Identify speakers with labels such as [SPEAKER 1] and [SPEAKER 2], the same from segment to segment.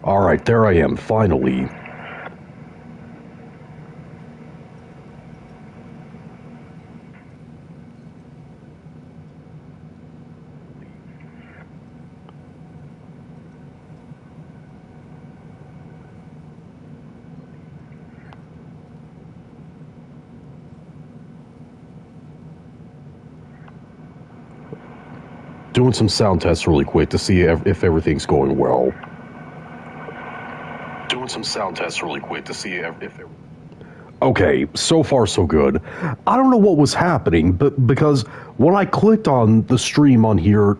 [SPEAKER 1] Alright, there I am, finally. Doing some sound tests really quick to see if everything's going well. Doing some sound tests really quick to see if okay, so far so good. I don't know what was happening, but because when I clicked on the stream on here,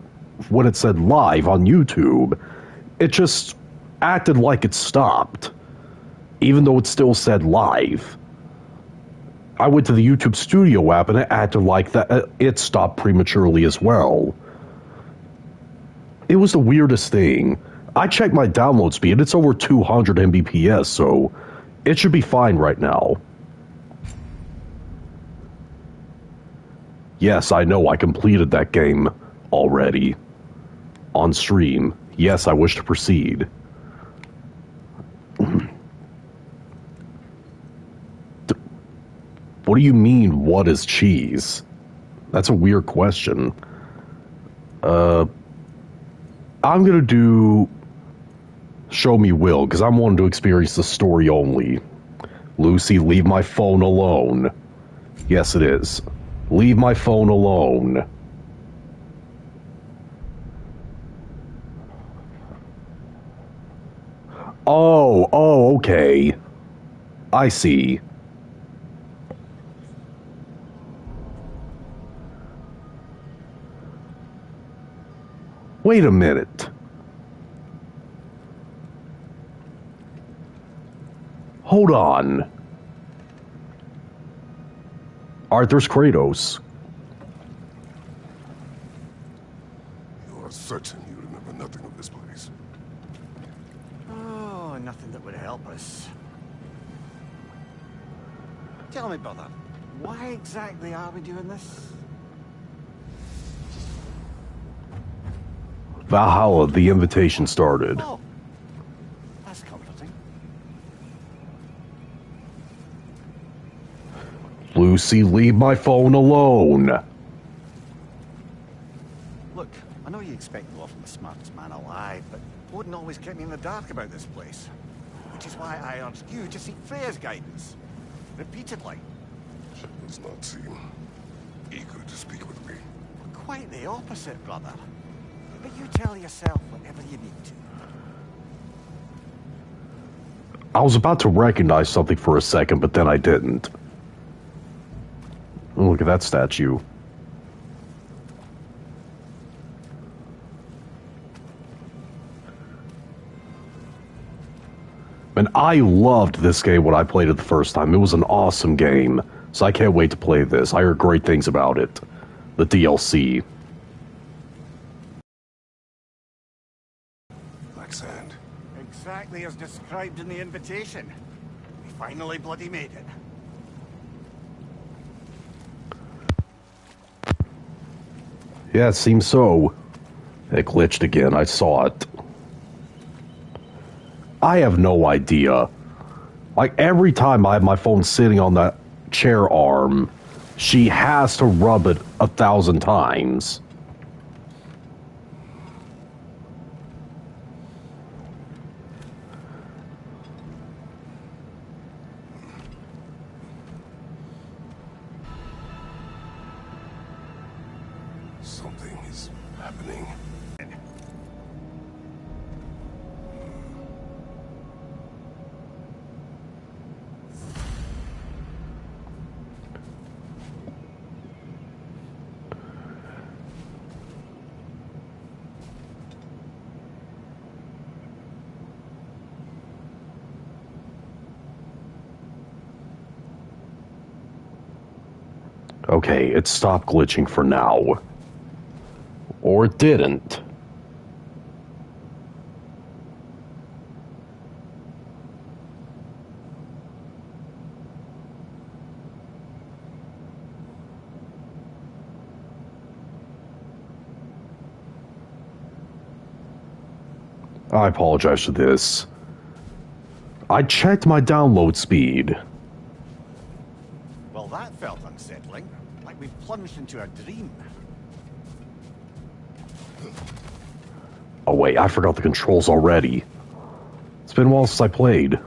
[SPEAKER 1] when it said live on YouTube, it just acted like it stopped, even though it still said live. I went to the YouTube Studio app and it acted like that it stopped prematurely as well. It was the weirdest thing. I checked my download speed, it's over 200 Mbps, so it should be fine right now. Yes, I know I completed that game already. On stream. Yes, I wish to proceed. What do you mean, what is cheese? That's a weird question. I'm gonna do Show Me Will, because I'm wanting to experience the story only. Lucy, leave my phone alone. Yes, it is. Leave my phone alone. Oh, okay. I see. Wait a minute. Hold on. Alright, there's Kratos.
[SPEAKER 2] You are certain you remember nothing of this place?
[SPEAKER 3] Oh, nothing that would help us. Tell me, brother, why exactly are we doing this?
[SPEAKER 1] Valhalla, the invitation started.
[SPEAKER 3] Oh, that's comforting.
[SPEAKER 1] Lucy, leave my phone alone.
[SPEAKER 3] Look, I know you expect more from the smartest man alive, but Odin always kept me in the dark about this place. Which is why I urged you to seek Freya's guidance. Repeatedly.
[SPEAKER 2] She does not seem eager to speak with me.
[SPEAKER 3] Quite the opposite, brother. But you tell yourself whatever you need to.
[SPEAKER 1] I was about to recognize something for a second, but then I didn't. Oh, look at that statue. And I loved this game when I played it the first time. It was an awesome game. So I can't wait to play this. I heard great things about it. The DLC.
[SPEAKER 2] Sand.
[SPEAKER 3] Exactly as described in the invitation. We finally bloody made it.
[SPEAKER 1] Yeah, it seems so. It glitched again. I saw it. I have no idea. Like, every time I have my phone sitting on that chair arm, she has to rub it 1,000 times.
[SPEAKER 2] Something is happening.
[SPEAKER 1] Okay, it stopped glitching for now. Or it didn't. I apologize for this. I checked my download speed.
[SPEAKER 3] Well, that felt unsettling. Like we plunged into a dream.
[SPEAKER 1] Oh wait, I forgot the controls already. It's been a while since I played.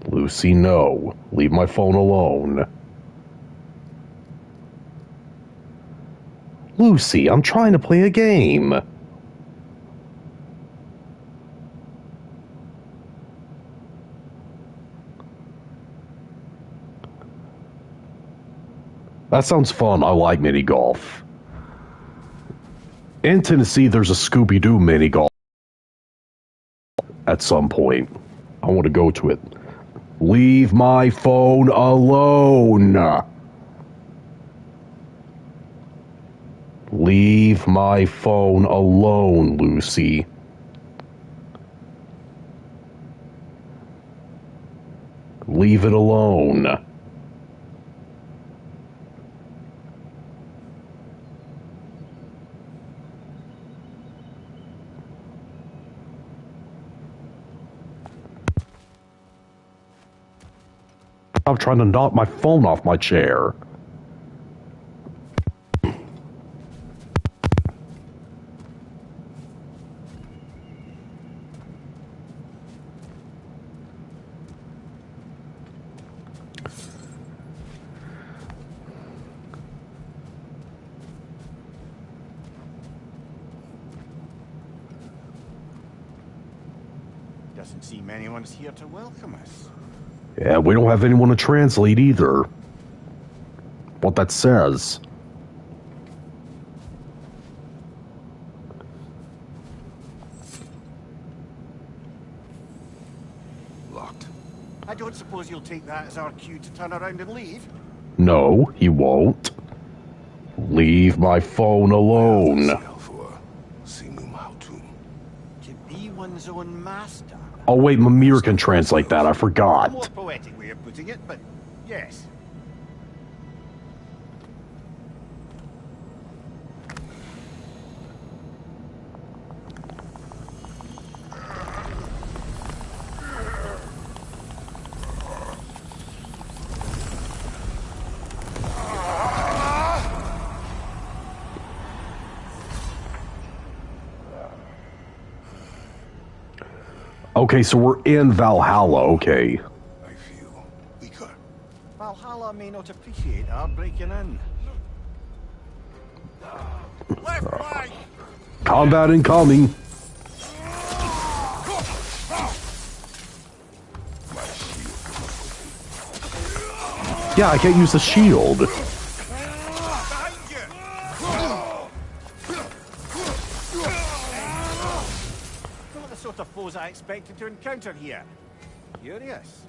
[SPEAKER 1] Lucy, no. Leave my phone alone. Lucy, I'm trying to play a game. That sounds fun. I like mini golf. In Tennessee, there's a Scooby-Doo mini golf at some point. I want to go to it. Leave my phone alone. Leave my phone alone, Lucy. Leave it alone. I'm trying to knock my phone off my chair.
[SPEAKER 3] Doesn't seem anyone's here to welcome us.
[SPEAKER 1] Yeah, we don't have anyone to translate either. What that says.
[SPEAKER 2] Locked.
[SPEAKER 3] I don't suppose you'll take that as our cue to turn around and leave?
[SPEAKER 1] No, he won't. Leave my phone alone.
[SPEAKER 3] To be one's own master.
[SPEAKER 1] Oh wait, Mimir can translate that, I
[SPEAKER 3] A more
[SPEAKER 1] forgot.
[SPEAKER 3] poetic way of putting it, but yes.
[SPEAKER 1] Okay, so we're in Valhalla, okay.
[SPEAKER 2] I feel weaker.
[SPEAKER 3] Valhalla may not appreciate our breaking in. Left flank!
[SPEAKER 1] Combat incoming. Yeah, I can't use the shield.
[SPEAKER 3] Behind you! Not the sort of foes I expected to encounter here. Curious.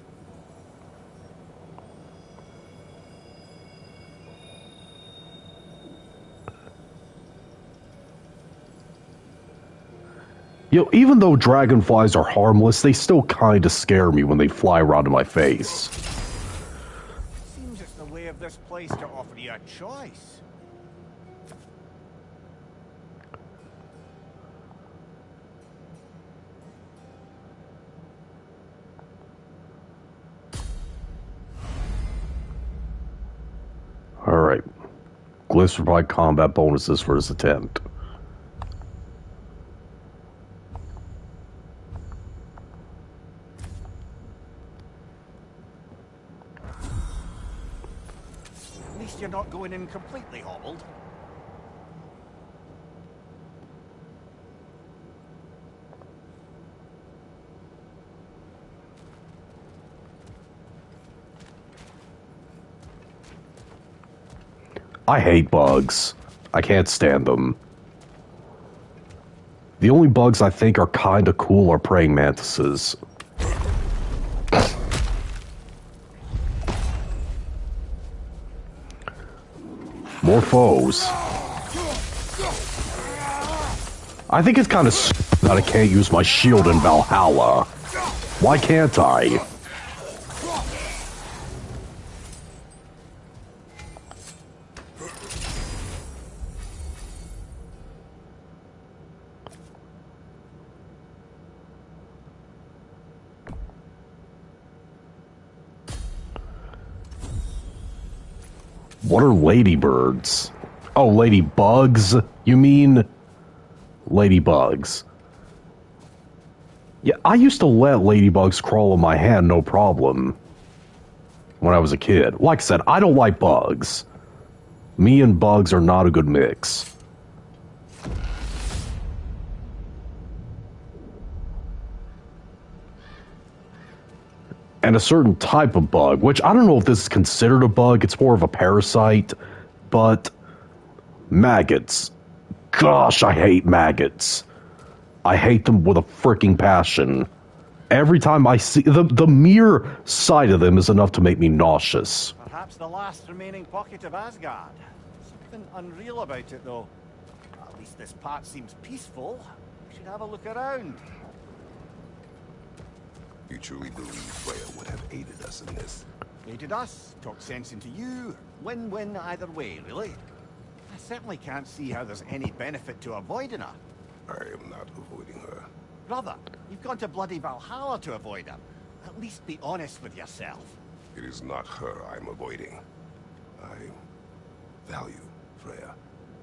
[SPEAKER 1] You know, even though dragonflies are harmless, they still kinda scare me when they fly around in my face.
[SPEAKER 3] Seems it's the way of this place to offer you a choice.
[SPEAKER 1] Alright. Glyphs provide combat bonuses for this attempt.
[SPEAKER 3] At least you're not going in completely hobbled.
[SPEAKER 1] I hate bugs. I can't stand them. The only bugs I think are kinda cool are praying mantises. More foes. I think it's kinda that I can't use my shield in Valhalla. Why can't I? What are ladybirds? Oh, ladybugs? You mean ladybugs? Yeah, I used to let ladybugs crawl on my hand, no problem. When I was a kid. Like I said, I don't like bugs. Me and bugs are not a good mix. And a certain type of bug, which I don't know if this is considered a bug, it's more of a parasite, but maggots. Gosh, I hate maggots. I hate them with a freaking passion. Every time I see the mere sight of them is enough to make me nauseous.
[SPEAKER 3] Perhaps the last remaining pocket of Asgard. Something unreal about it, though. At least this part seems peaceful. We should have a look around.
[SPEAKER 2] You truly believe Freya would have aided us in this?
[SPEAKER 3] Aided us, talked sense into you. Win-win either way, really. I certainly can't see how there's any benefit to avoiding her.
[SPEAKER 2] I am not avoiding her.
[SPEAKER 3] Brother, you've gone to bloody Valhalla to avoid her. At least be honest with yourself.
[SPEAKER 2] It is not her I'm avoiding. I value Freya.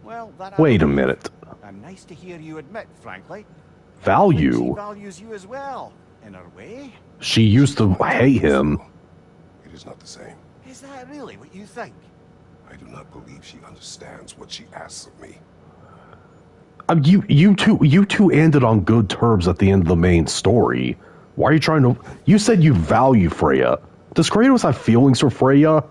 [SPEAKER 3] Well, that
[SPEAKER 1] Wait a minute.
[SPEAKER 3] And nice to hear you admit, frankly.
[SPEAKER 1] Value?
[SPEAKER 3] She values you as well, in her way.
[SPEAKER 1] She used to hate him.
[SPEAKER 2] It is not the same.
[SPEAKER 3] Is that really what you think?
[SPEAKER 2] I do not believe she understands what she asks of me.
[SPEAKER 1] You two ended on good terms at the end of the main story. Why are you trying to... You said you value Freya. Does Kratos have feelings for Freya?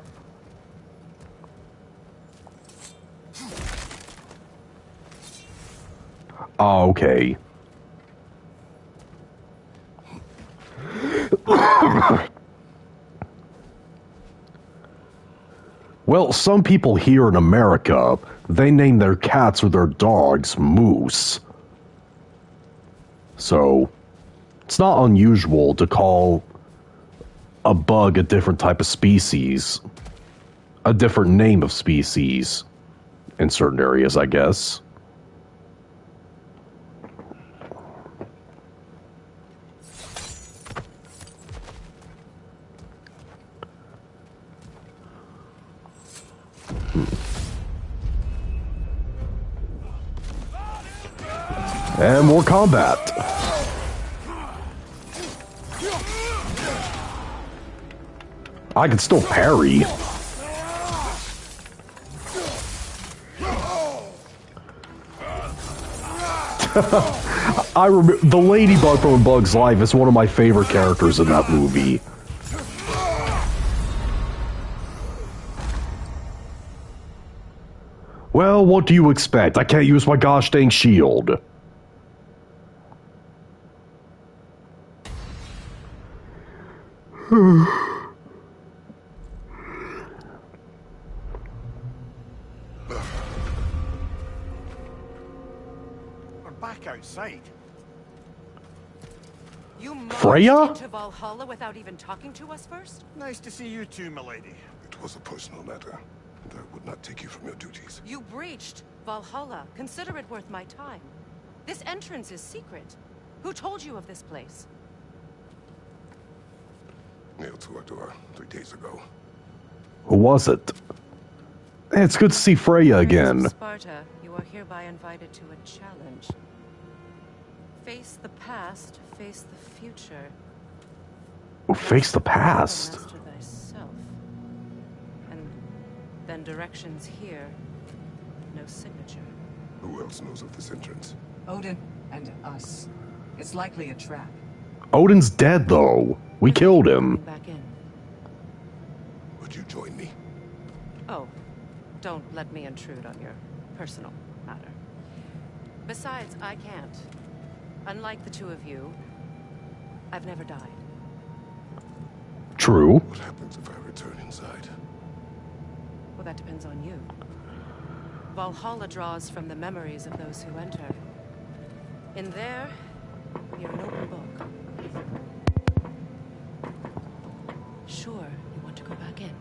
[SPEAKER 1] Oh, okay. Well, some people here in America, they name their cats or their dogs Moose. So, it's not unusual to call a bug a different type of species. A different name of species. In certain areas, I guess. And more combat. I can still parry. I remember the Ladybug from A Bug's Life is one of my favorite characters in that movie. Well, what do you expect? I can't use my gosh dang shield.
[SPEAKER 3] We're back outside.
[SPEAKER 4] You
[SPEAKER 1] Freya?
[SPEAKER 4] marched into Valhalla without even talking to us first?
[SPEAKER 3] Nice to see you too, milady.
[SPEAKER 2] It was a personal matter, and I would not take you from your duties.
[SPEAKER 4] You breached Valhalla. Consider it worth my time. This entrance is secret. Who told you of this place?
[SPEAKER 2] Nailed to our door 3 days ago.
[SPEAKER 1] Who was it? Hey, it's good to see Freya again.
[SPEAKER 4] Sparta, you are hereby invited to a challenge. Face the past, face the future.
[SPEAKER 1] Face the past?
[SPEAKER 4] Master thyself. And then directions here. No signature.
[SPEAKER 2] Who else knows of this entrance?
[SPEAKER 5] Odin and us. It's likely a trap.
[SPEAKER 1] Odin's dead, though. We killed him.
[SPEAKER 4] Back in.
[SPEAKER 2] Would you join me?
[SPEAKER 4] Oh, don't let me intrude on your personal matter. Besides, I can't. Unlike the two of you, I've never died.
[SPEAKER 1] True.
[SPEAKER 2] What happens if I return inside?
[SPEAKER 4] Well, that depends on you. Valhalla draws from the memories of those who enter. In there, you're an open book. Sure, you want to go back in.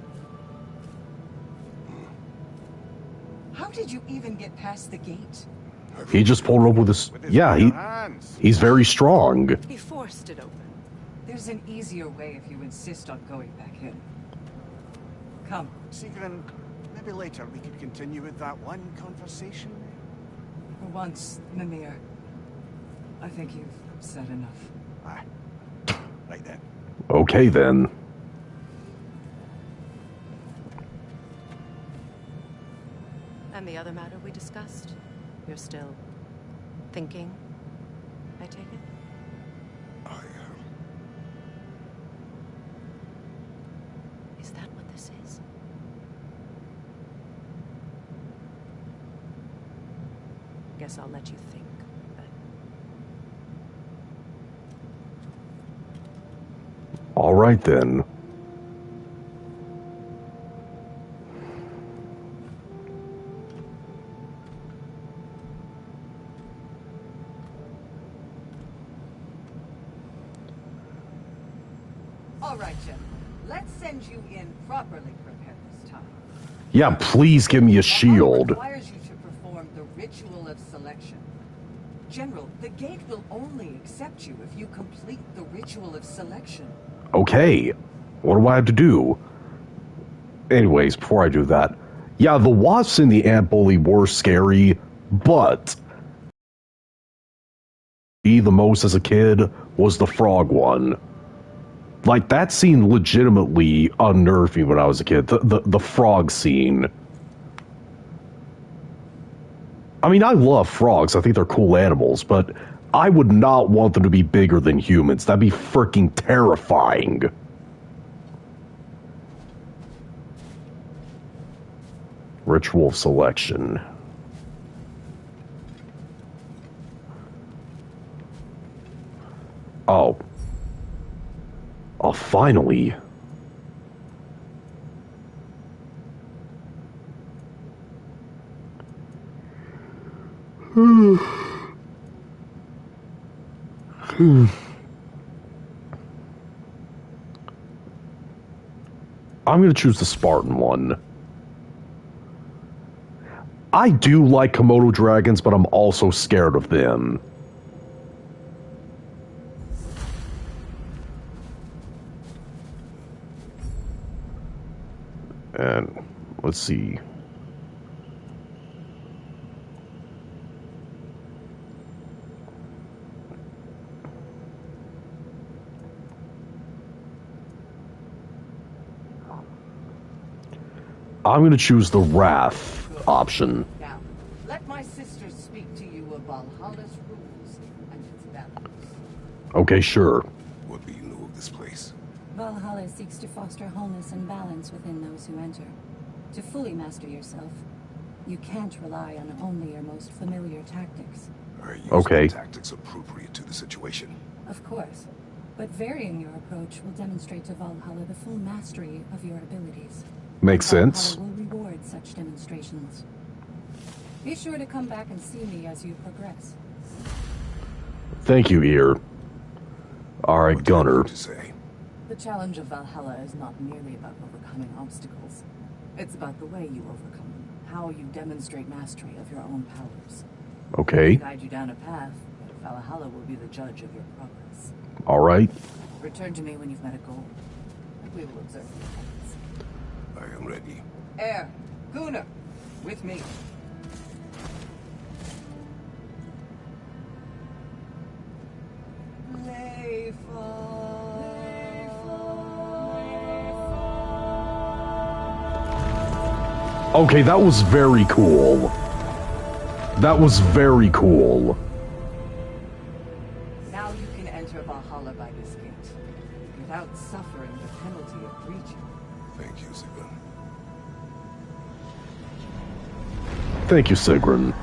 [SPEAKER 5] How did you even get past the gate?
[SPEAKER 1] He just pulled it up with his... Yeah,
[SPEAKER 3] hands.
[SPEAKER 1] he's very strong.
[SPEAKER 4] He forced it open.
[SPEAKER 5] There's an easier way if you insist on going back in. Come.
[SPEAKER 3] Sigrun, Maybe later we could continue with that one conversation.
[SPEAKER 5] For once, Mimir, I think you've said enough.
[SPEAKER 3] Aye. Right then.
[SPEAKER 1] Okay, then.
[SPEAKER 4] And the other matter we discussed? You're still thinking, I take it?
[SPEAKER 2] I am.
[SPEAKER 4] Is that what this is? Guess I'll let you think, then.
[SPEAKER 1] All right, then.
[SPEAKER 5] All right, gentlemen. Let's send you in properly prepared this time.
[SPEAKER 1] Yeah, please give me a
[SPEAKER 5] Valhalla
[SPEAKER 1] shield.
[SPEAKER 5] requires you to perform the ritual of selection. General, the gate will only accept you if you complete the ritual of selection.
[SPEAKER 1] Okay. What do I have to do? Anyways, before I do that, yeah, the wasps in the ant bully were scary, but the most as a kid was the frog one. Like, that scene legitimately unnerved me when I was a kid. The frog scene. I mean, I love frogs. I think they're cool animals, but I would not want them to be bigger than humans. That'd be freaking terrifying. Ritual selection. Oh. Oh, finally. I'm going to choose the Spartan one. I do like Komodo dragons, but I'm also scared of them. And let's see. I'm going to choose the Wrath option.
[SPEAKER 5] Now, let my sisters speak to you of Valhalla's rules and its values.
[SPEAKER 1] Okay, sure.
[SPEAKER 2] What do you know of this place?
[SPEAKER 6] Valhalla seeks to foster wholeness and balance within those who enter. To fully master yourself, you can't rely on only your most familiar tactics.
[SPEAKER 2] I use
[SPEAKER 1] Okay.
[SPEAKER 2] the tactics appropriate to the situation.
[SPEAKER 6] Of course, but varying your approach will demonstrate to Valhalla the full mastery of your abilities.
[SPEAKER 1] Makes sense.
[SPEAKER 6] Valhalla will reward such demonstrations. Be sure to come back and see me as you progress.
[SPEAKER 1] Thank you, Ear. Alright,
[SPEAKER 2] What do you
[SPEAKER 1] Gunner.
[SPEAKER 2] have to say?
[SPEAKER 7] The challenge of Valhalla is not merely about overcoming obstacles. It's about the way you overcome them, how you demonstrate mastery of your own powers.
[SPEAKER 1] Okay.
[SPEAKER 7] Guide you down a path, but Valhalla will be the judge of your progress.
[SPEAKER 1] Alright.
[SPEAKER 7] Return to me when you've met a goal, and we will observe the effects.
[SPEAKER 2] I am ready.
[SPEAKER 5] Air, Gunnar, with me.
[SPEAKER 1] Okay, that was very cool. That was very cool.
[SPEAKER 5] Now you can enter Valhalla by this gate, without suffering the penalty of breaching.
[SPEAKER 2] Thank you, Sigrun.
[SPEAKER 1] Thank you, Sigrun.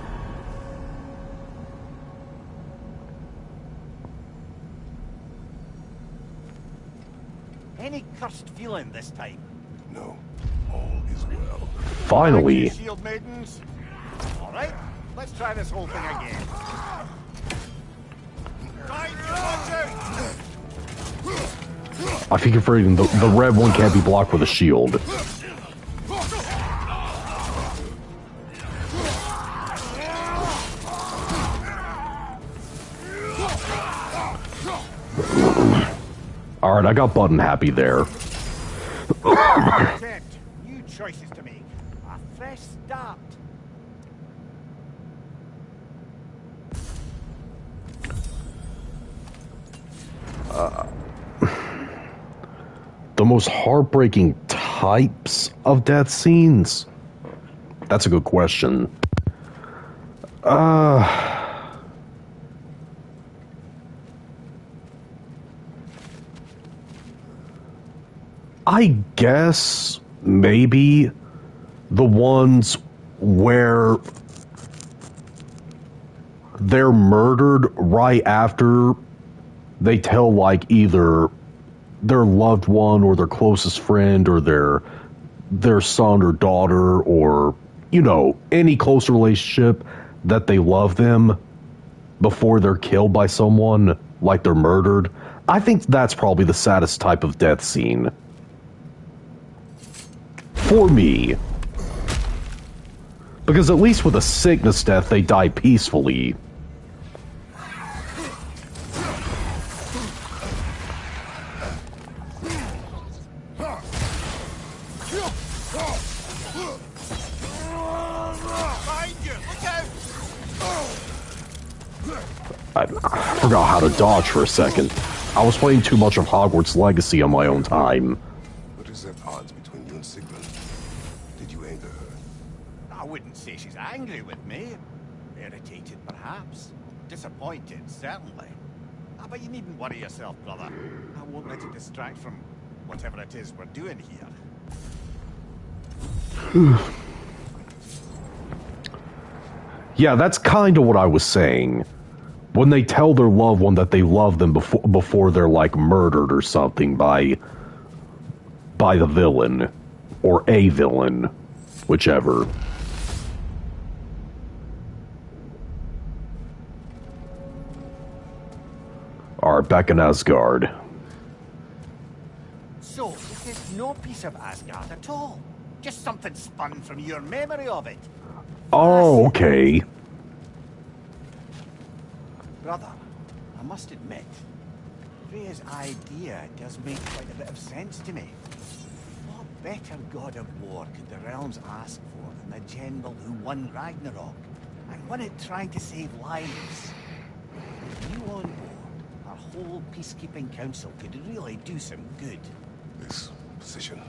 [SPEAKER 3] Any cursed feeling this time?
[SPEAKER 2] No, all is well.
[SPEAKER 1] Finally.
[SPEAKER 3] Thank you, shield maidens. All right, let's try this whole thing again. Right, watch out!
[SPEAKER 1] I think you're afraid the red one can't be blocked with a shield. Alright, I got Button happy there.
[SPEAKER 3] Attempt. New choices to make. A fresh start.
[SPEAKER 1] The most heartbreaking types of death scenes? That's a good question. I guess maybe the ones where they're murdered right after they tell, like, either their loved one or their closest friend or their son or daughter or, you know, any close relationship that they love them before they're killed by someone, like they're murdered. I think that's probably the saddest type of death scene. For me. Because at least with a sickness death, they die peacefully. I forgot how to dodge for a second. I was playing too much of Hogwarts Legacy on my own time.
[SPEAKER 2] What is at odds between you and Sigmund? Did you anger her?
[SPEAKER 3] I wouldn't say she's angry with me. Irritated, perhaps. Disappointed, certainly. But you needn't worry yourself, brother. I won't let it distract from whatever it is we're doing here.
[SPEAKER 1] Yeah, that's kind of what I was saying. When they tell their loved one that they love them before they're, like, murdered or something by the villain. Or a villain. Whichever. Alright, back in Asgard.
[SPEAKER 3] So, this is no piece of Asgard at all. Just something spun from your memory of it.
[SPEAKER 1] Oh, okay.
[SPEAKER 3] Brother, I must admit, Freya's idea does make quite a bit of sense to me. What better god of war could the realms ask for than the general who won Ragnarok, and won it trying to save lives? With you on board, our whole peacekeeping council could really do some good.
[SPEAKER 2] This position,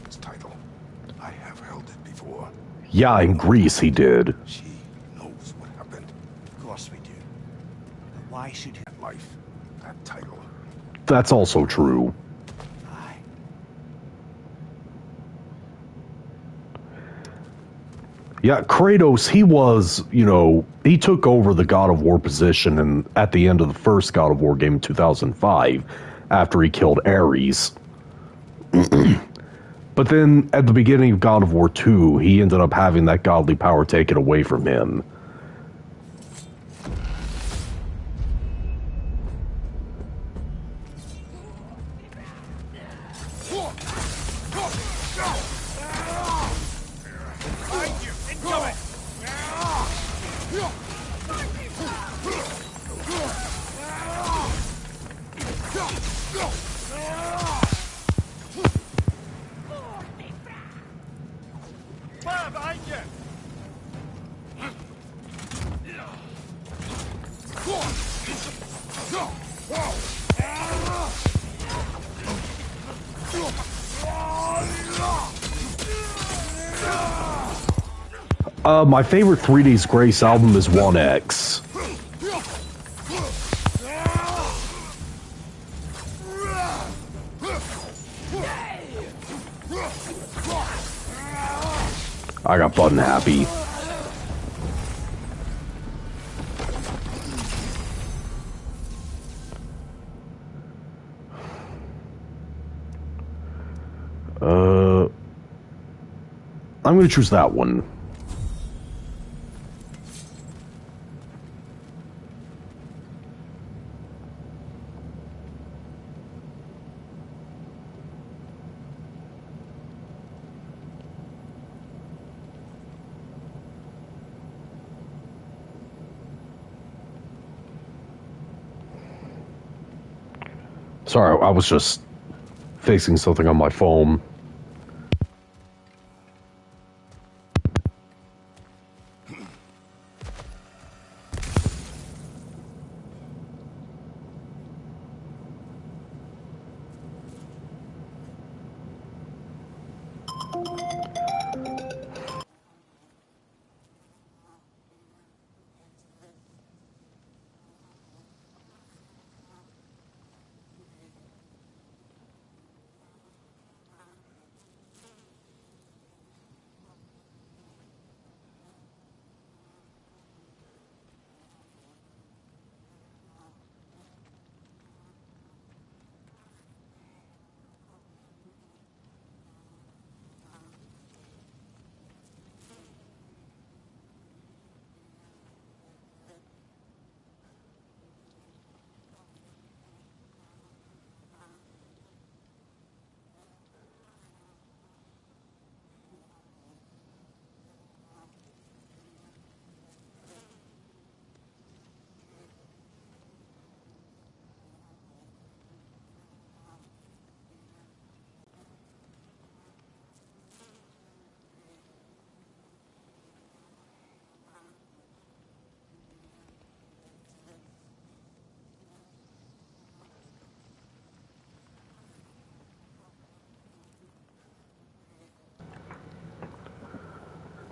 [SPEAKER 2] this title, I have held it before.
[SPEAKER 1] Yeah, in Greece he did.
[SPEAKER 2] She knows what happened.
[SPEAKER 3] Of course we do. But why should he?
[SPEAKER 2] That life, that title.
[SPEAKER 1] That's also true.
[SPEAKER 3] Aye.
[SPEAKER 1] Yeah, Kratos, he was, you know, he took over the God of War position at the end of the first God of War game in 2005, after he killed Ares. But then, at the beginning of God of War 2, he ended up having that godly power taken away from him. My favorite 3 Days Grace album is 1X. I got button happy. I'm gonna choose that one. Sorry, I was just fixing something on my phone.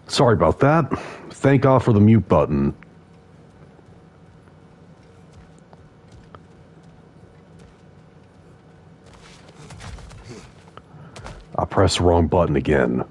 [SPEAKER 1] Sorry about that. Thank God for the mute button. I pressed the wrong button again.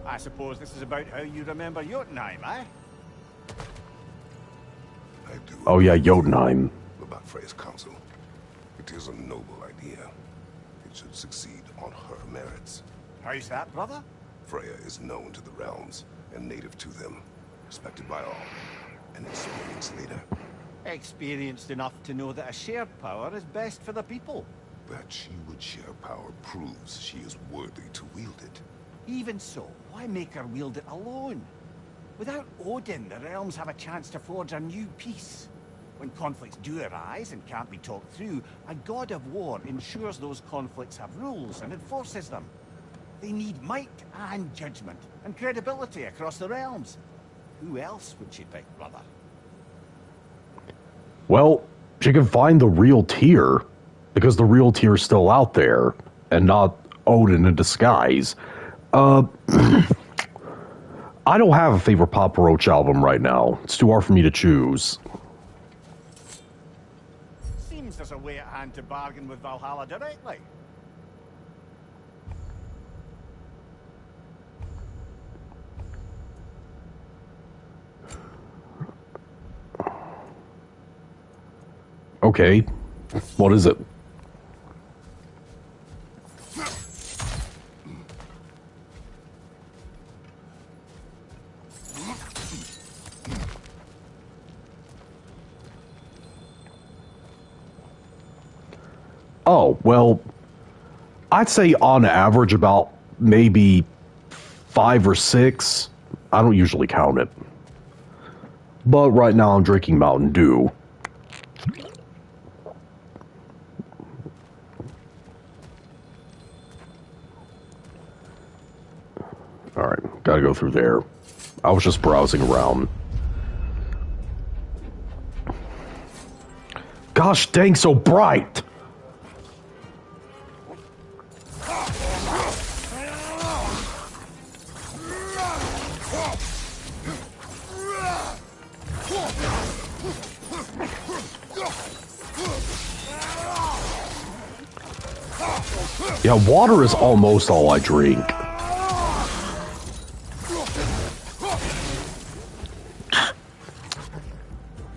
[SPEAKER 3] I suppose this is about how you remember Jotunheim, eh?
[SPEAKER 2] I do.
[SPEAKER 1] Oh yeah, Jotunheim.
[SPEAKER 2] About Freya's council. It is a noble idea. It should succeed on her merits.
[SPEAKER 3] How's that, brother?
[SPEAKER 2] Freya is known to the realms and native to them, respected by all. An experienced leader.
[SPEAKER 3] Experienced enough to know that a shared power is best for the people.
[SPEAKER 2] That she would share power proves she is worthy to wield it.
[SPEAKER 3] Even so, why make her wield it alone? Without Odin, the realms have a chance to forge a new peace. When conflicts do arise and can't be talked through, a god of war ensures those conflicts have rules and enforces them. They need might and judgment and credibility across the realms. Who else would she pick, brother?
[SPEAKER 1] Well, she can find the real Tyr, because the real Tyr's still out there, and not Odin in disguise. I don't have a favorite Papa Roach album right now. It's too hard for me to choose.
[SPEAKER 3] Seems there's a way at hand to bargain with Valhalla directly.
[SPEAKER 1] Okay. What is it? Oh, well, I'd say on average about maybe 5 or 6. I don't usually count it. But right now I'm drinking Mountain Dew. Alright, gotta go through there. I was just browsing around. Gosh dang, so bright! Yeah, water is almost all I drink.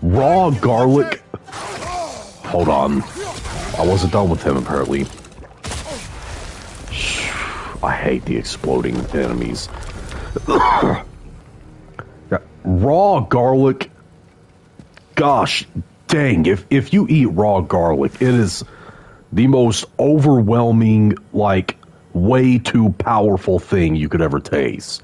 [SPEAKER 1] Raw garlic. Hold on. I wasn't done with him, apparently. I hate the exploding enemies. Yeah, raw garlic. Gosh dang, if you eat raw garlic, it is the most overwhelming, like, way too powerful thing you could ever taste.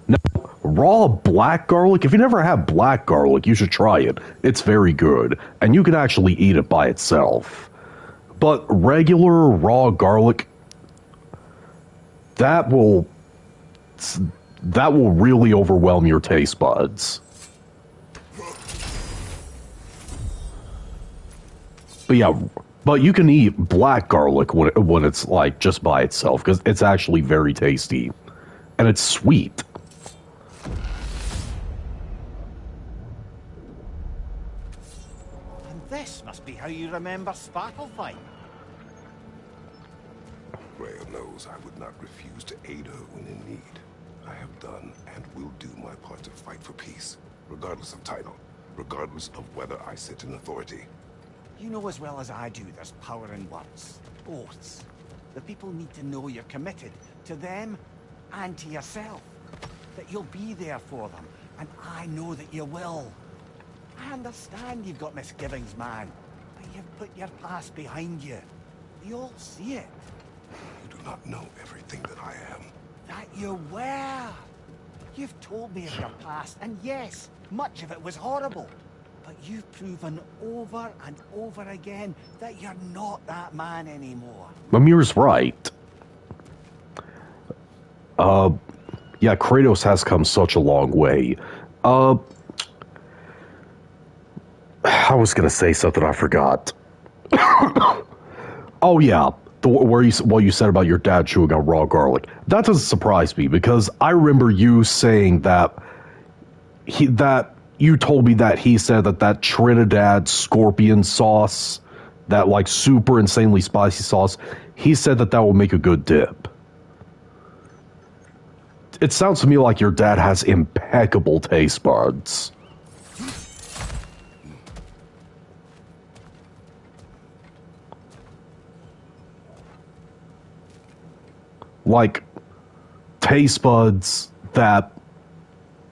[SPEAKER 1] Now, raw black garlic, if you never had black garlic, you should try it. It's very good, and you can actually eat it by itself. But regular raw garlic, that will really overwhelm your taste buds. But yeah, but you can eat black garlic when it's like just by itself, because it's actually very tasty, and it's sweet.
[SPEAKER 3] And this must be how you remember Sparklefight.
[SPEAKER 2] Freya knows I would not refuse to aid her when in need. I have done and will do my part to fight for peace, regardless of title, regardless of whether I sit in authority.
[SPEAKER 3] You know as well as I do there's power in words, oaths. The people need to know you're committed to them and to yourself. That you'll be there for them, and I know that you will. I understand you've got misgivings, man, but you've put your past behind you. We all see it.
[SPEAKER 2] You do not know everything that I am.
[SPEAKER 3] That you were. You've told me of your past, and yes, much of it was horrible. But you've proven over and over again that you're not that man anymore.
[SPEAKER 1] Mimir's right. Yeah, Kratos has come such a long way. I was gonna say something I forgot. Oh yeah, what you said about your dad chewing on raw garlic. That doesn't surprise me because I remember you saying that you told me that he said that Trinidad scorpion sauce, that like super insanely spicy sauce, he said that will make a good dip. It sounds to me like your dad has impeccable taste buds. Like, taste buds that...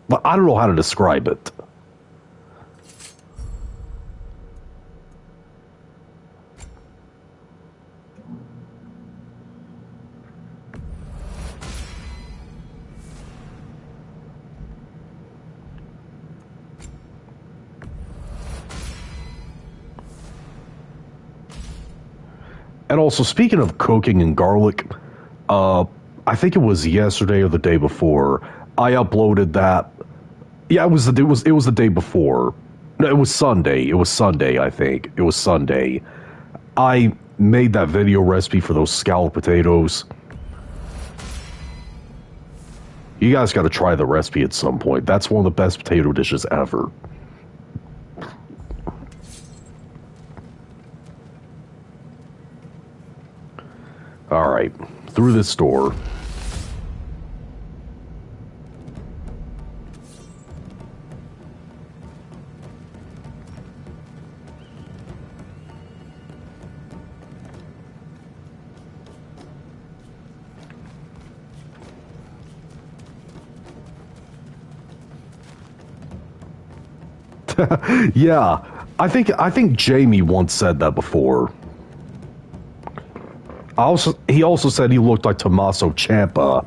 [SPEAKER 1] But I don't know how to describe it. And also, speaking of cooking and garlic, I think it was yesterday or the day before, I uploaded that. Yeah, it was the day before. No, it was Sunday. It was Sunday, I think. It was Sunday. I made that video recipe for those scalloped potatoes. You guys got to try the recipe at some point. That's one of the best potato dishes ever. Alright, through this door. Yeah, I think Jamie once said that before. He also said he looked like Tommaso Ciampa.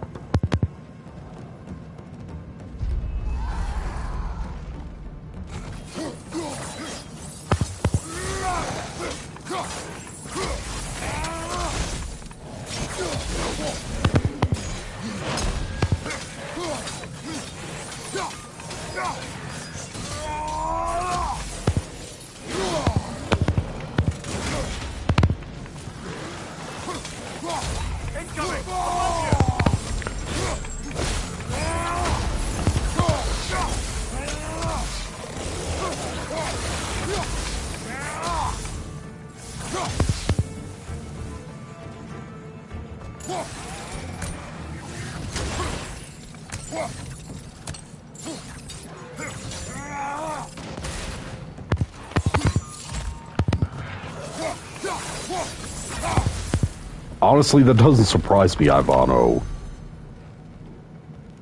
[SPEAKER 1] Honestly, that doesn't surprise me, Ivano.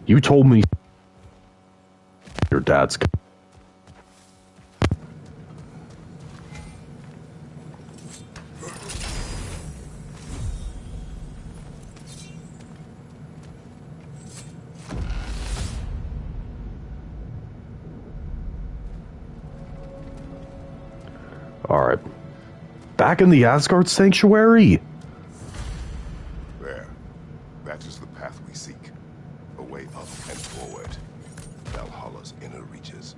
[SPEAKER 1] You told me your dad's... Alright. Back in the Asgard Sanctuary?
[SPEAKER 2] There. That is the path we seek. A way up and forward. Valhalla's inner reaches.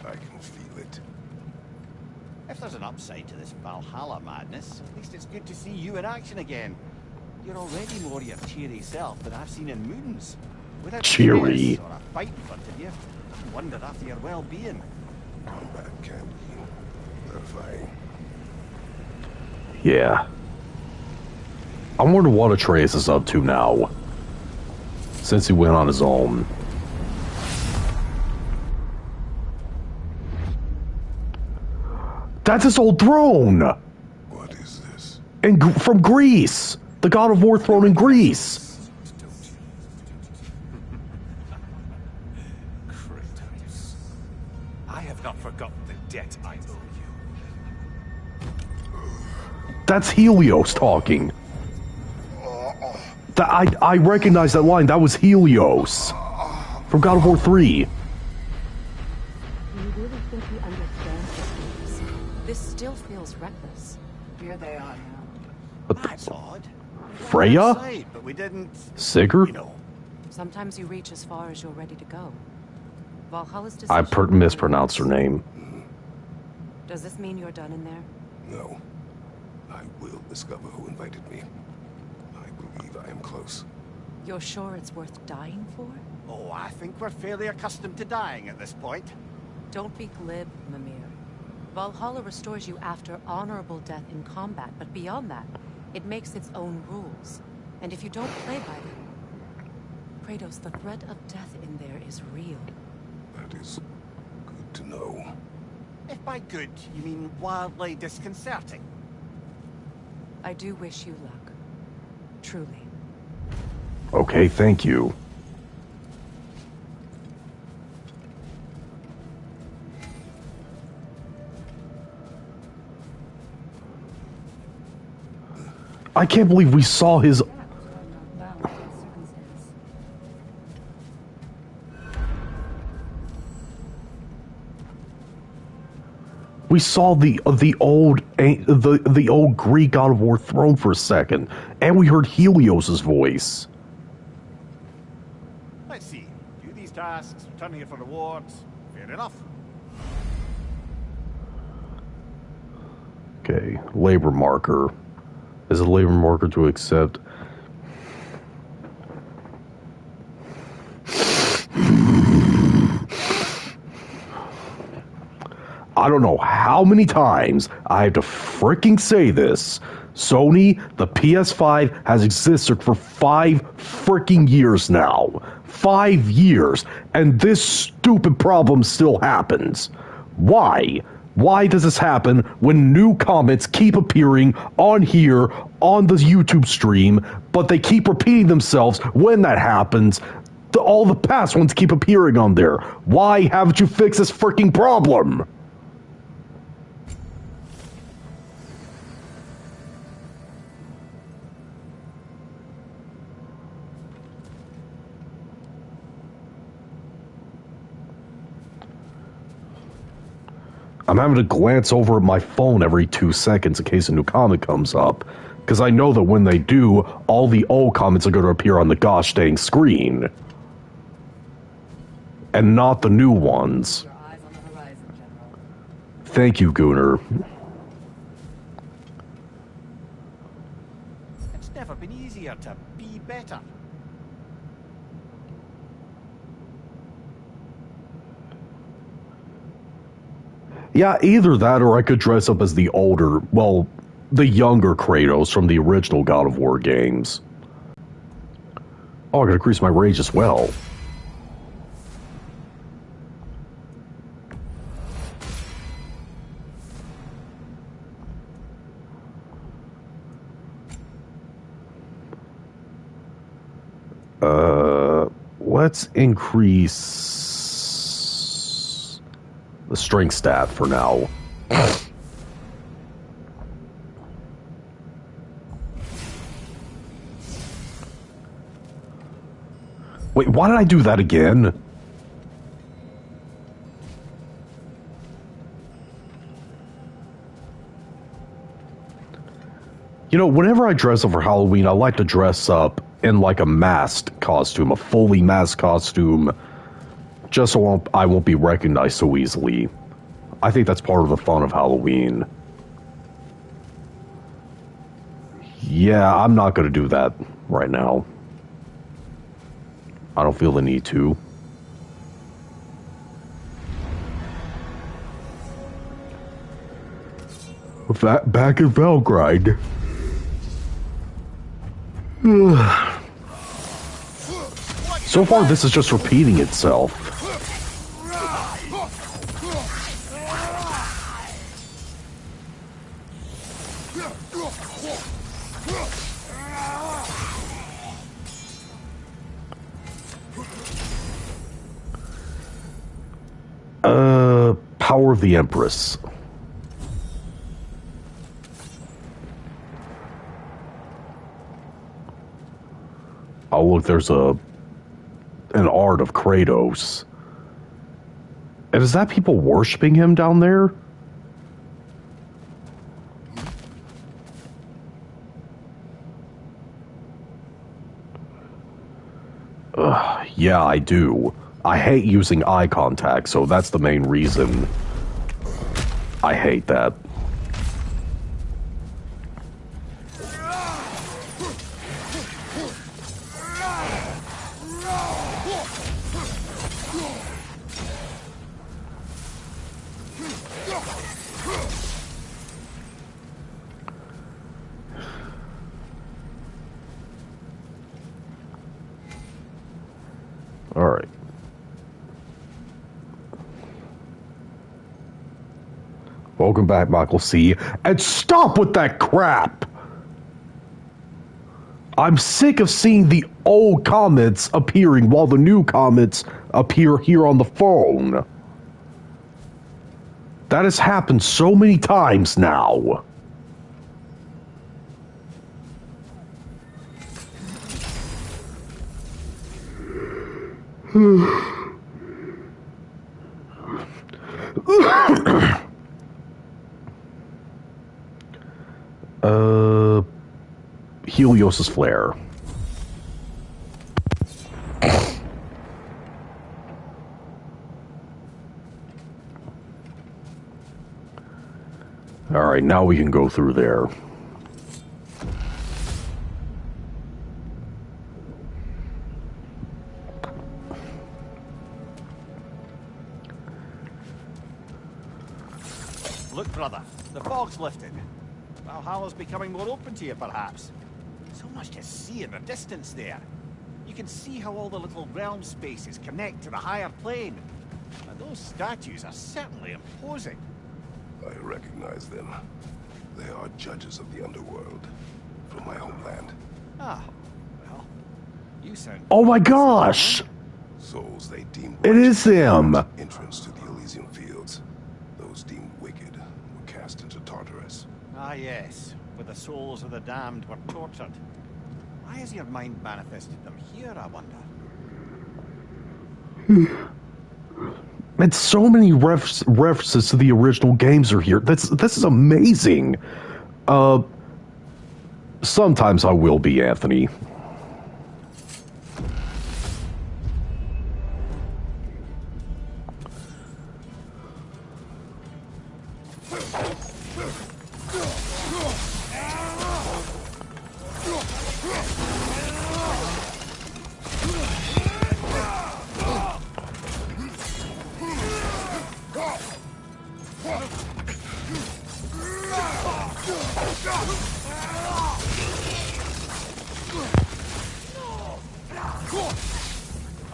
[SPEAKER 2] I can feel it.
[SPEAKER 3] If there's an upside to this Valhalla madness, at least it's good to see you in action again. You're already more your cheery self than I've seen in moons. Without
[SPEAKER 1] cheery
[SPEAKER 3] or a fight in front of you, I wonder after your well-being.
[SPEAKER 2] Combat can be terrifying.
[SPEAKER 1] Yeah. I wonder what Atreus is up to now. Since he went on his own. That's his old throne!
[SPEAKER 2] What is this?
[SPEAKER 1] From Greece! The God of War throne in Greece!
[SPEAKER 8] Kratos. I have not forgotten the debt I owe you.
[SPEAKER 1] That's Helios talking. I recognize that line. That was Helios from God of War 3.
[SPEAKER 6] You really think he understands this?
[SPEAKER 4] This still feels reckless.
[SPEAKER 5] Here they are now.
[SPEAKER 3] That's odd.
[SPEAKER 1] Freya?
[SPEAKER 3] Outside, but we didn't.
[SPEAKER 1] Sigurd?
[SPEAKER 3] You know.
[SPEAKER 4] Sometimes you reach as far as you're ready to go. Valhalla's
[SPEAKER 1] I
[SPEAKER 4] decision...
[SPEAKER 1] mispronounced her name.
[SPEAKER 4] Does this mean you're done in there?
[SPEAKER 2] No. I will discover who invited me. I believe I am close.
[SPEAKER 4] You're sure it's worth dying for?
[SPEAKER 3] Oh, I think we're fairly accustomed to dying at this point.
[SPEAKER 4] Don't be glib, Mimir. Valhalla restores you after honorable death in combat, but beyond that, it makes its own rules. And if you don't play by them... Kratos, the threat of death in there is real.
[SPEAKER 2] That is good to know.
[SPEAKER 3] If by good, you mean wildly disconcerting.
[SPEAKER 4] I do wish you luck. Truly.
[SPEAKER 1] Okay, thank you. I can't believe we saw his... We saw the old Greek God of War throne for a second, and we heard Helios's voice.
[SPEAKER 3] Let's see. Do these tasks, return here for rewards. Fair enough.
[SPEAKER 1] Okay, labor marker. Is a labor marker to accept? I don't know how many times I have to freaking say this. Sony, the PS5 has existed for 5 freaking years now. 5 years. And this stupid problem still happens. Why? Why does this happen when new comments keep appearing on here, on the YouTube stream, but they keep repeating themselves when that happens? All the past ones keep appearing on there. Why haven't you fixed this freaking problem? I'm having to glance over at my phone every 2 seconds in case a new comment comes up, because I know that when they do, all the old comments are going to appear on the gosh dang screen. And not the new ones.
[SPEAKER 5] Your eyes on the horizon, General.
[SPEAKER 1] Thank you, Gunnar.
[SPEAKER 3] It's never been easier to be better.
[SPEAKER 1] Yeah, either that or I could dress up as the older, well, the younger Kratos from the original God of War games. Oh, I gotta increase my rage as well. Let's increase the strength stat for now. Wait, why did I do that again? You know, whenever I dress up for Halloween, I like to dress up in like a masked costume, a fully masked costume, just so I won't be recognized so easily. I think that's part of the fun of Halloween. Yeah, I'm not going to do that right now. I don't feel the need to. Back in Valgrind. So far, this is just repeating itself. Power of the Empress. Oh, look, there's an art of Kratos. And is that people worshiping him down there? Yeah, I do. I hate using eye contact, so that's the main reason I hate that. Alright. Welcome back, Michael C. And stop with that crap! I'm sick of seeing the old comments appearing while the new comments appear here on the phone. That has happened so many times now. Helios's flare. Alright, now we can go through there.
[SPEAKER 3] Look, brother, the fog's lifted. Valhalla's becoming more open to you, perhaps. So much to see in the distance there. You can see how all the little realm spaces connect to the higher plane. And those statues are certainly imposing.
[SPEAKER 2] I recognize them. They are judges of the underworld from my homeland.
[SPEAKER 3] Ah, well, you sound...
[SPEAKER 1] Oh my gosh!
[SPEAKER 2] Souls they deem
[SPEAKER 1] It is him!
[SPEAKER 2] entrance to the Elysian fields. Those deemed wicked were cast into Tartarus.
[SPEAKER 3] Ah, yes, where the souls of the damned were tortured. Why has your mind manifested them here, I wonder?
[SPEAKER 1] And so many references to the original games are here. This is amazing. Sometimes I will be, Anthony.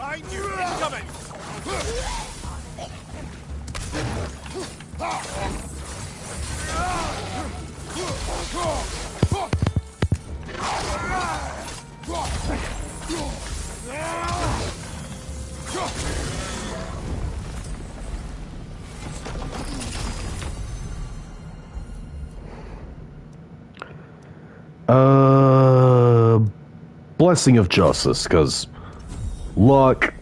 [SPEAKER 3] I knew it was coming!
[SPEAKER 1] Blessing of justice, because luck,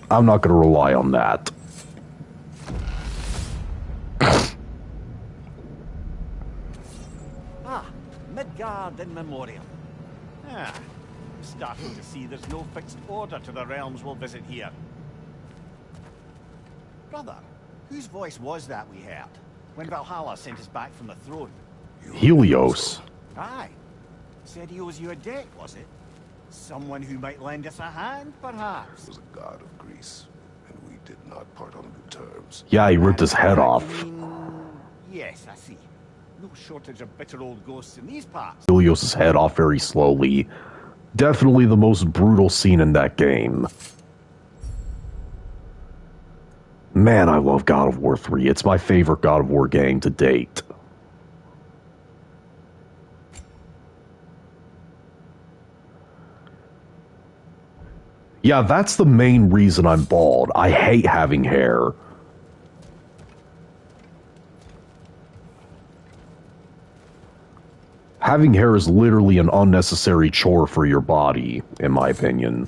[SPEAKER 1] I'm not going to rely on that.
[SPEAKER 3] Midgard in memoriam. Ah, I'm starting to see there's no fixed order to the realms we'll visit here. Brother, whose voice was that we heard when Valhalla sent us back from the throne?
[SPEAKER 1] Helios.
[SPEAKER 3] Aye. Said he owes you a debt, was it? Someone who might lend us a hand, perhaps?
[SPEAKER 2] He was a god of Greece, and we did not part on good terms.
[SPEAKER 1] Yeah, he ripped his head off.
[SPEAKER 3] Yes, I see. No shortage of bitter old ghosts in these parts.
[SPEAKER 1] Helios' head off very slowly. Definitely the most brutal scene in that game. Man, I love God of War 3. It's my favorite God of War game to date. Yeah, that's the main reason I'm bald. I hate having hair. Having hair is literally an unnecessary chore for your body, in my opinion.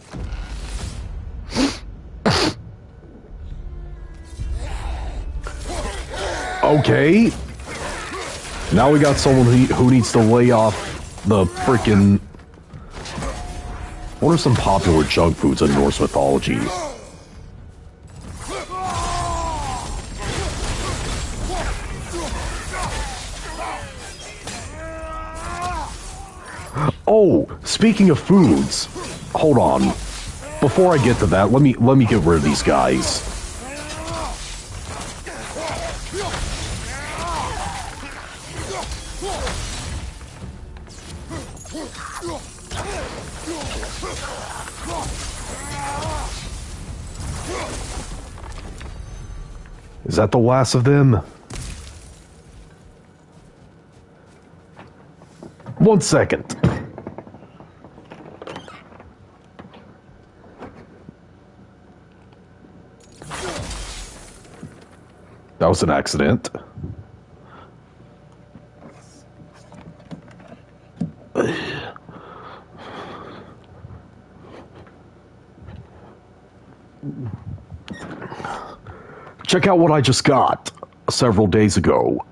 [SPEAKER 1] Okay. Now we got someone who needs to lay off the frickin'... What are some popular junk foods in Norse mythology? Oh, speaking of foods, hold on. Before I get to that, let me get rid of these guys. Is that the last of them? 1 second. That was an accident. Check out what I just got several days ago.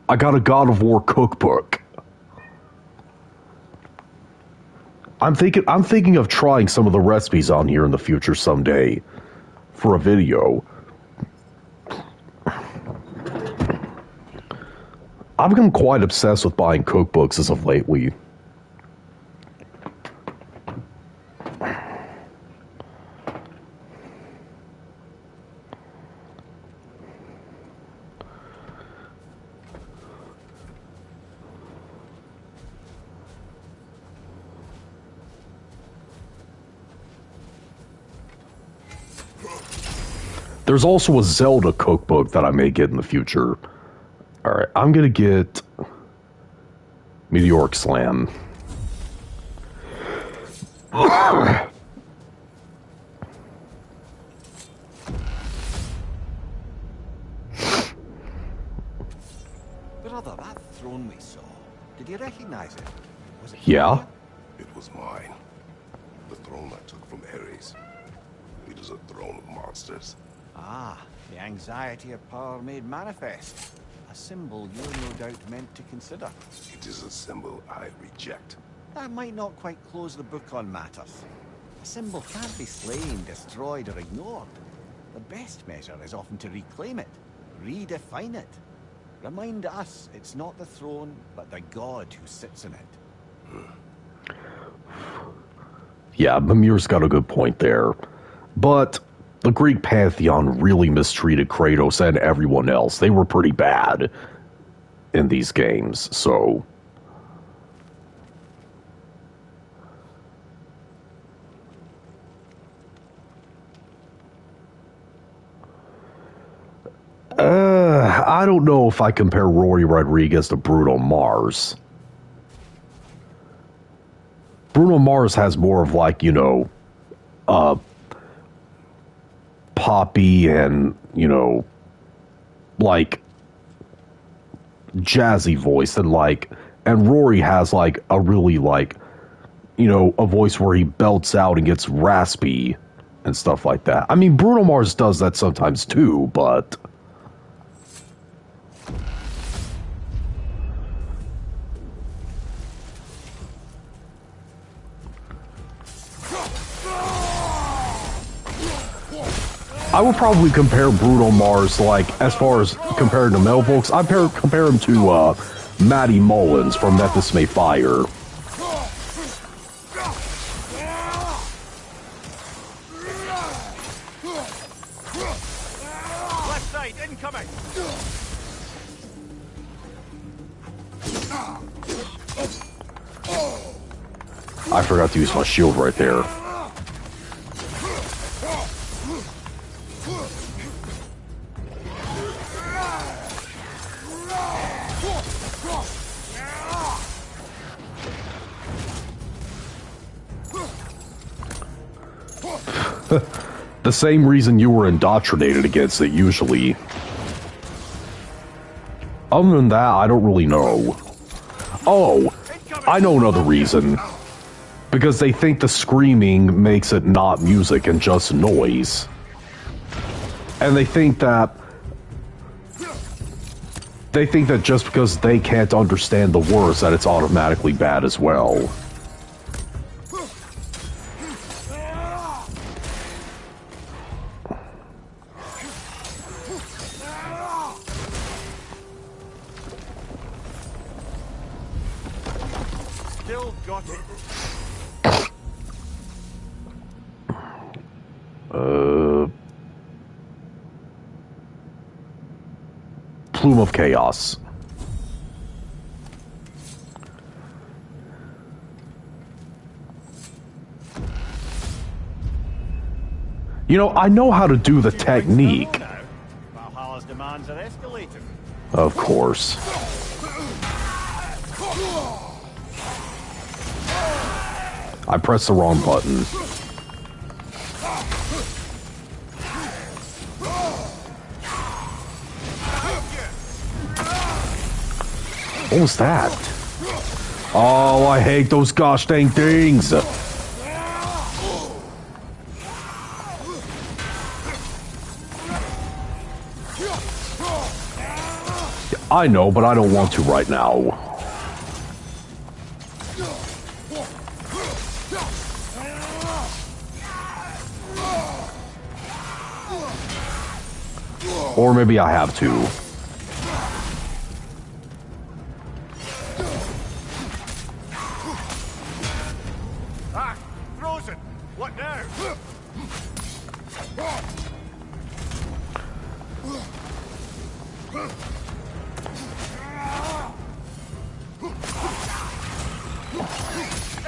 [SPEAKER 1] I got a God of War cookbook. I'm thinking of trying some of the recipes on here in the future someday for a video. I've become quite obsessed with buying cookbooks as of lately. There's also a Zelda cookbook that I may get in the future. Alright, I'm gonna get Meteoric Slam.
[SPEAKER 3] Brother, that throne we saw, did you recognize it? Was it
[SPEAKER 1] Yeah.
[SPEAKER 2] It was mine. The throne I took from Ares. It is a throne of monsters.
[SPEAKER 3] Ah, the anxiety of power made manifest. A symbol you're no doubt meant to consider.
[SPEAKER 2] It is a symbol I reject.
[SPEAKER 3] That might not quite close the book on matters. A symbol can't be slain, destroyed, or ignored. The best measure is often to reclaim it, redefine it. Remind us it's not the throne, but the god who sits in it.
[SPEAKER 1] Yeah, Mimir's got a good point there. But the Greek pantheon really mistreated Kratos and everyone else. They were pretty bad in these games, so... I don't know if I compare Rory Rodriguez to Bruno Mars. Bruno Mars has more of like, you know, poppy and, you know, like jazzy voice and Rory has like a really like, you know, a voice where he belts out and gets raspy and stuff like that. I mean, Bruno Mars does that sometimes too, but... I would probably compare Bruno Mars, like, as far as compared to male folks, I'd compare him to, Matty Mullins from Memphis May Fire.
[SPEAKER 3] Left side, incoming!
[SPEAKER 1] I forgot to use my shield right there. The same reason you were indoctrinated against it, usually. Other than that, I don't really know. Oh, I know another reason. Because they think the screaming makes it not music and just noise. And they think that just because they can't understand the words that it's automatically bad as well.
[SPEAKER 3] Still got it.
[SPEAKER 1] Plume of Chaos. You know, I know how to do the technique.
[SPEAKER 3] Valhalla's demands are escalating.
[SPEAKER 1] Of course. I pressed the wrong button. What was that? Oh, I hate those gosh dang things! I know, but I don't want to right now. Or maybe I have to.
[SPEAKER 3] Ah, frozen. What now?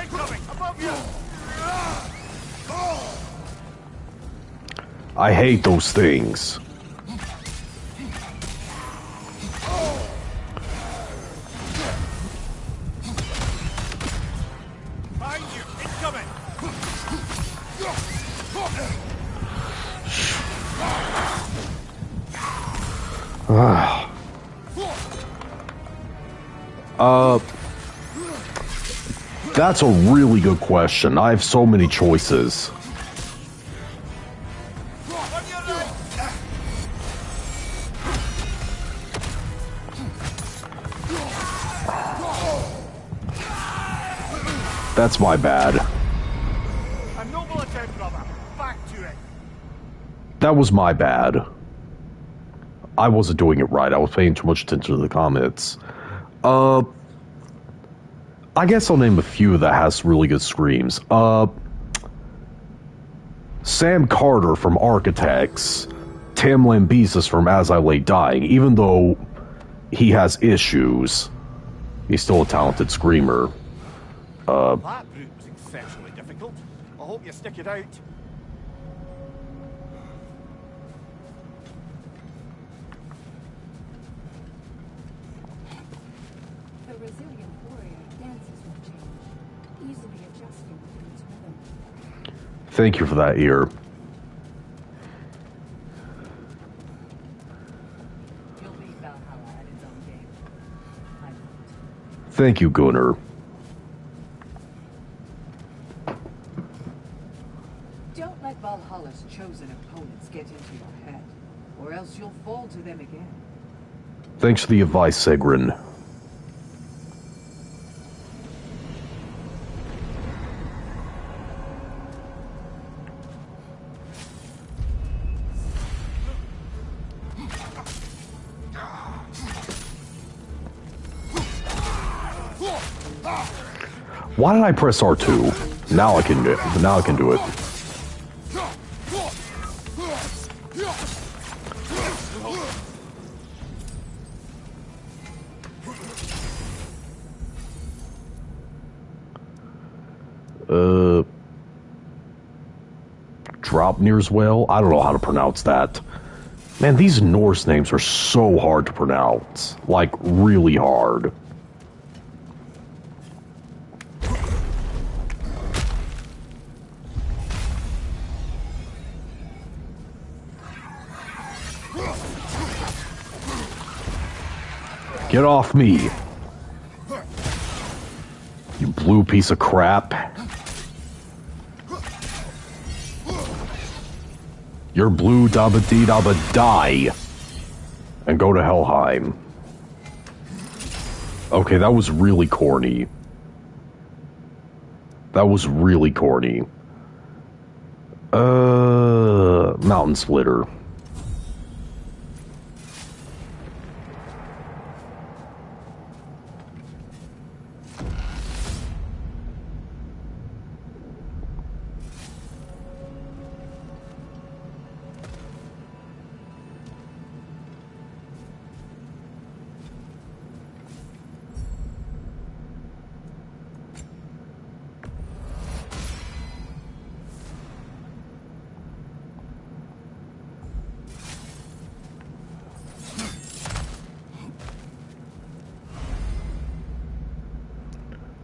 [SPEAKER 3] Incoming! Above you!
[SPEAKER 1] I hate those things.
[SPEAKER 3] Behind you! Incoming!
[SPEAKER 1] That's a really good question. I have so many choices.
[SPEAKER 3] On your right!
[SPEAKER 1] That's my bad.
[SPEAKER 3] A noble attempt, brother. Back to it.
[SPEAKER 1] That was my bad. I wasn't doing it right. I was paying too much attention to the comments. I guess I'll name a few that has really good screams. Sam Carter from Architects. Tim Lambesis from As I Lay Dying. Even though he has issues, he's still a talented screamer.
[SPEAKER 3] That route was exceptionally difficult. I hope you stick it out.
[SPEAKER 6] The resilient warrior dances with change, easily adjusting to its rhythm.
[SPEAKER 1] Thank you for that, ear.
[SPEAKER 7] You'll beat Valhalla at its own game. I won't.
[SPEAKER 1] Thank you, Gunnar.
[SPEAKER 5] Don't let Valhalla's chosen opponents get into your head, or else you'll fall to them again.
[SPEAKER 1] Thanks for the advice, Sigrun. Why did I press R2? Now I can do it. Now I can do it. Draupnir's Well? I don't know how to pronounce that. Man, these Norse names are so hard to pronounce. Like, really hard. Get off me. You blue piece of crap. You're blue, dabba dee dabba die. And go to Helheim. Okay, that was really corny. That was really corny. Mountain Splitter.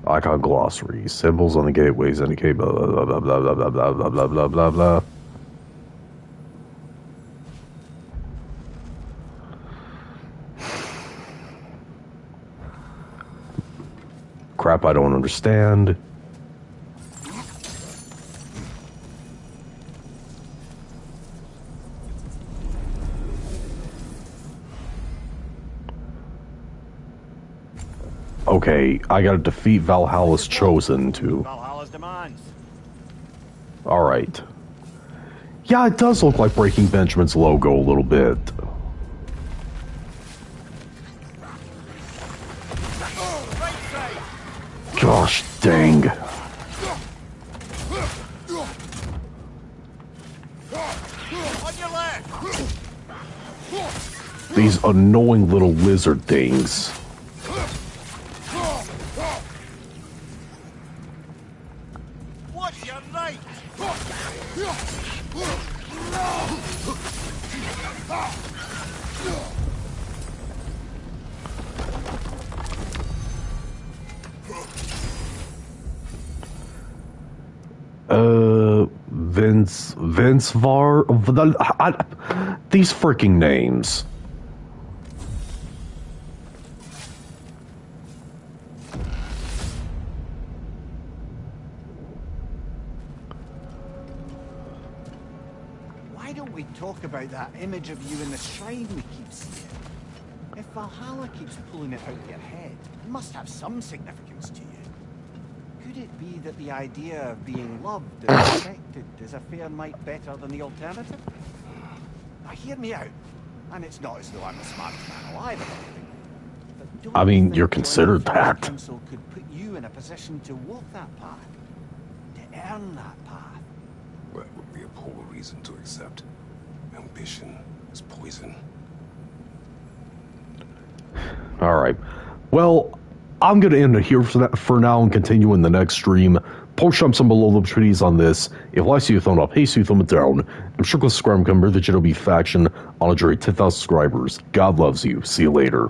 [SPEAKER 1] Icon glossary. Symbols on the gateways indicate blah blah blah blah blah blah blah blah blah blah blah blah. Crap I don't understand. Okay, I gotta defeat Valhalla's Chosen too.
[SPEAKER 3] Valhalla's demands.
[SPEAKER 1] Alright. Yeah, it does look like Breaking Benjamin's logo a little bit. Gosh dang. These annoying little lizard things.
[SPEAKER 3] What's your right?
[SPEAKER 1] Vince Var... these freaking names.
[SPEAKER 3] Why don't we talk about that image of you in the shrine we keep seeing? If Valhalla keeps pulling it out of your head, it must have some significance to you. Could it be that the idea of being loved and protected is a fair mite better than the alternative? Now hear me out, and it's not as though I'm the smartest man alive or anything. But don't
[SPEAKER 1] I
[SPEAKER 3] you
[SPEAKER 1] mean,
[SPEAKER 3] think
[SPEAKER 1] you're considered
[SPEAKER 3] joining the
[SPEAKER 1] that.
[SPEAKER 3] Council could put you in a position to walk that path, to earn that path?
[SPEAKER 2] That would be a poor reason to accept. Ambition is poison.
[SPEAKER 1] Alright. Well, I'm going to end it here for now and continue in the next stream. Post some below the treaties on this. If I see a thumb up, hey, see a thumb down. I'm sure to subscribe and become the GNOB faction on a journey 10,000 subscribers. God loves you. See you later.